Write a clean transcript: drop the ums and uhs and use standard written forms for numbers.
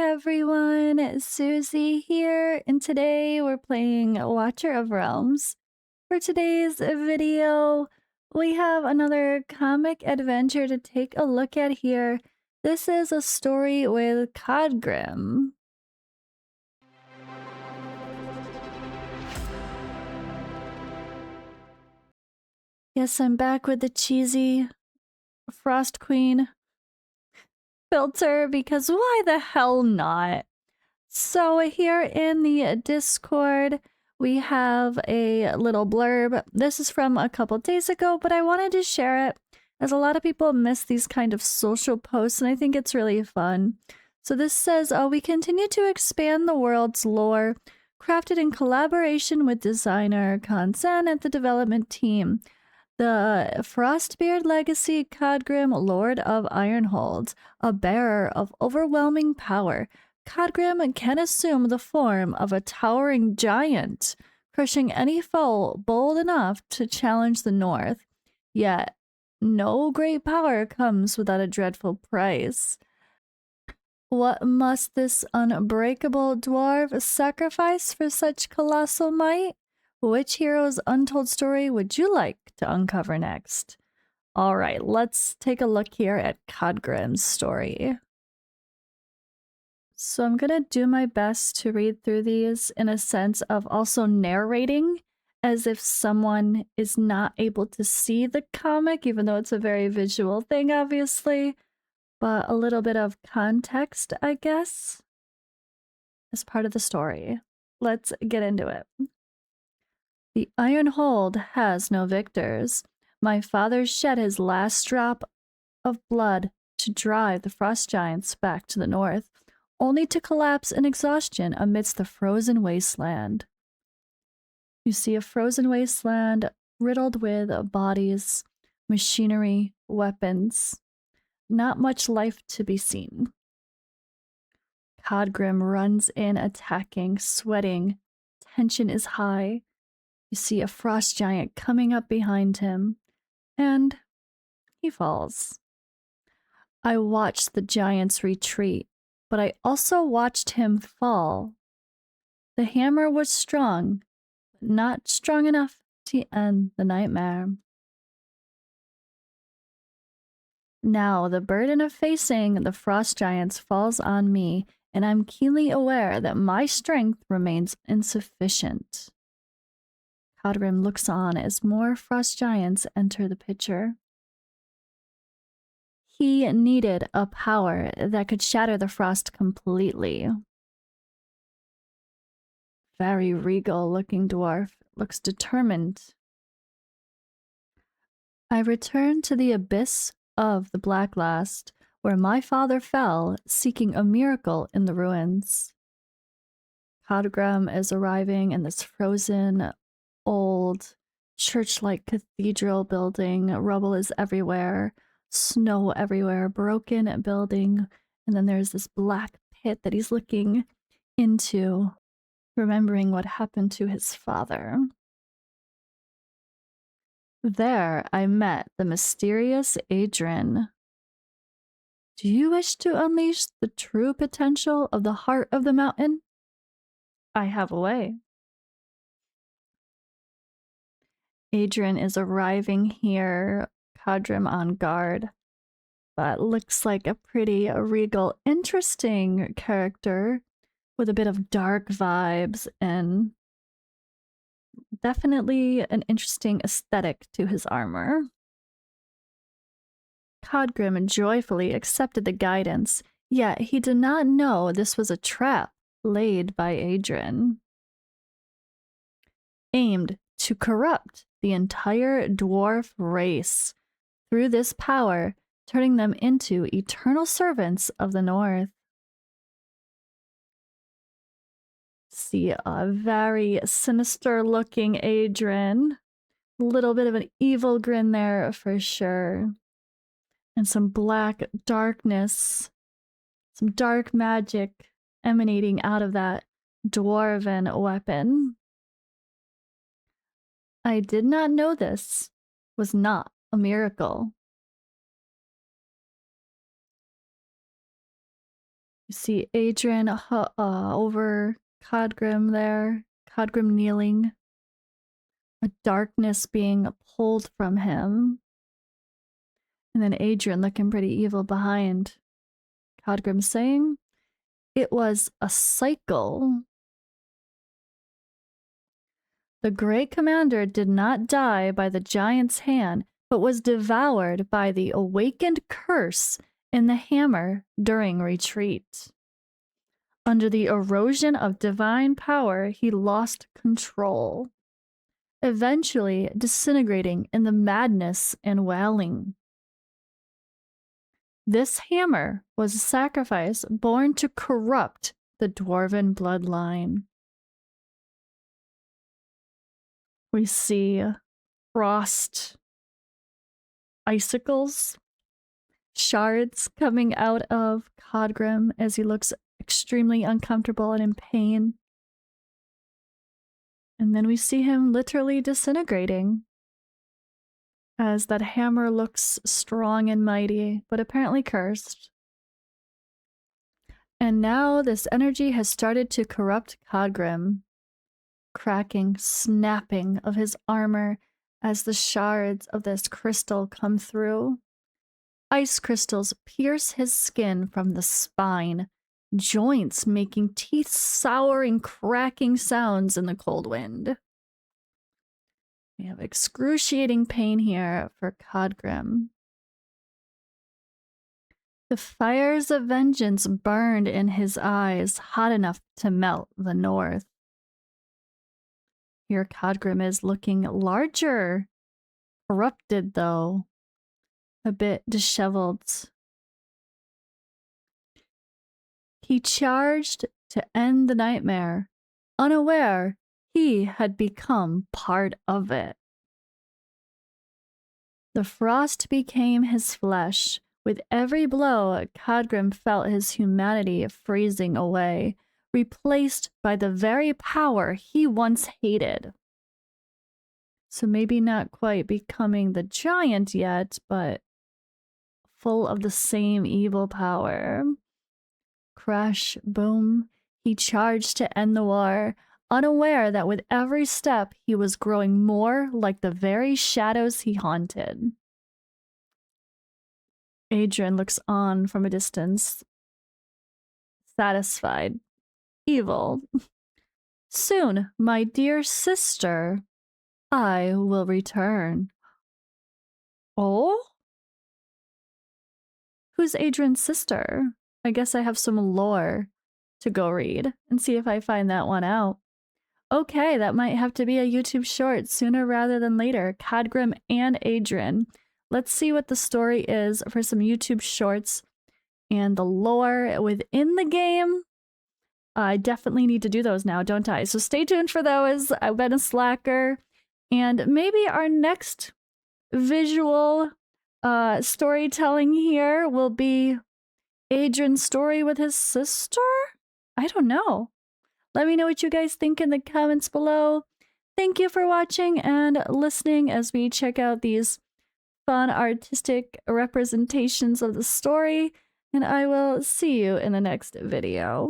everyone, Suzi here, and today we're playing Watcher of Realms. For today's video, we have another comic adventure to take a look at here. This is a story with KHADGRIM. Yes, I'm back with the cheesy Frost Queen filter because why the hell not? So here in the Discord, we have a little blurb. This is from a couple days ago, but I wanted to share it as a lot of people miss these kind of social posts, and I think it's really fun. So this says, we continue to expand the world's lore, crafted in collaboration with designer Kansen and the development team. The Frostbeard Legacy KHADGRIM, Lord of Ironhold, a bearer of overwhelming power. KHADGRIM can assume the form of a towering giant, crushing any foe bold enough to challenge the North. Yet, no great power comes without a dreadful price. What must this unbreakable dwarf sacrifice for such colossal might? Which hero's untold story would you like to uncover next? All right, let's take a look here at KHADGRIM's story. So I'm gonna do my best to read through these in a sense of also narrating as if someone is not able to see the comic, even though it's a very visual thing, obviously, but a little bit of context, I guess, as part of the story. Let's get into it. The Ironhold has no victors. My father shed his last drop of blood to drive the frost giants back to the north, only to collapse in exhaustion amidst the frozen wasteland. You see a frozen wasteland riddled with bodies, machinery, weapons. Not much life to be seen. KHADGRIM runs in, attacking, sweating. Tension is high. You see a frost giant coming up behind him, and he falls. I watched the giant's retreat, but I also watched him fall. The hammer was strong, but not strong enough to end the nightmare. Now the burden of facing the frost giants falls on me, and I'm keenly aware that my strength remains insufficient. KHADGRIM looks on as more frost giants enter the picture. He needed a power that could shatter the frost completely. Very regal-looking dwarf, looks determined. I returned to the abyss of the Blacklast, where my father fell, seeking a miracle in the ruins. KHADGRIM is arriving in this frozen, old, church-like cathedral building. Rubble is everywhere, snow everywhere, broken building, and then there's this black pit that he's looking into, remembering what happened to his father. There I met the mysterious Adrian. Do you wish to unleash the true potential of the heart of the mountain? I have a way. Adrian is arriving here, KHADGRIM on guard, but looks like a pretty regal, interesting character with a bit of dark vibes and definitely an interesting aesthetic to his armor. KHADGRIM joyfully accepted the guidance, yet he did not know this was a trap laid by Adrian, aimed to corrupt the entire dwarf race through this power, turning them into eternal servants of the North. See a very sinister looking Adrian. A little bit of an evil grin there for sure. And some black darkness, some dark magic emanating out of that dwarven weapon. I did not know this was not a miracle. You see Adrian over KHADGRIM there. KHADGRIM kneeling. A darkness being pulled from him. And then Adrian looking pretty evil behind. KHADGRIM saying, "It was a cycle." The great commander did not die by the giant's hand, but was devoured by the awakened curse in the hammer during retreat. Under the erosion of divine power, he lost control, eventually disintegrating in the madness and wailing. This hammer was a sacrifice born to corrupt the dwarven bloodline. We see frost icicles, shards coming out of KHADGRIM as he looks extremely uncomfortable and in pain. And then we see him literally disintegrating as that hammer looks strong and mighty, but apparently cursed. And now this energy has started to corrupt KHADGRIM, cracking, snapping of his armor as the shards of this crystal come through. Ice crystals pierce his skin from the spine, joints making teeth-souring, cracking sounds in the cold wind. We have excruciating pain here for KHADGRIM. The fires of vengeance burned in his eyes, hot enough to melt the north. Here KHADGRIM is looking larger, corrupted though, a bit disheveled. He charged to end the nightmare, unaware he had become part of it. The frost became his flesh. With every blow, KHADGRIM felt his humanity freezing away, replaced by the very power he once hated. So maybe not quite becoming the giant yet, but full of the same evil power. Crash, boom, he charged to end the war, unaware that with every step he was growing more like the very shadows he haunted. Adrian looks on from a distance, satisfied, evil. "Soon, my dear sister, I will return." Oh? Who's Adrian's sister? I guess I have some lore to go read and see if I find that one out. Okay, that might have to be a YouTube short sooner rather than later. KHADGRIM and Adrian. Let's see what the story is for some YouTube shorts and the lore within the game. I definitely need to do those now, don't I? So stay tuned for those. I've been a slacker. And maybe our next visual storytelling here will be Adrian's story with his sister? I don't know. Let me know what you guys think in the comments below. Thank you for watching and listening as we check out these fun artistic representations of the story, and I will see you in the next video.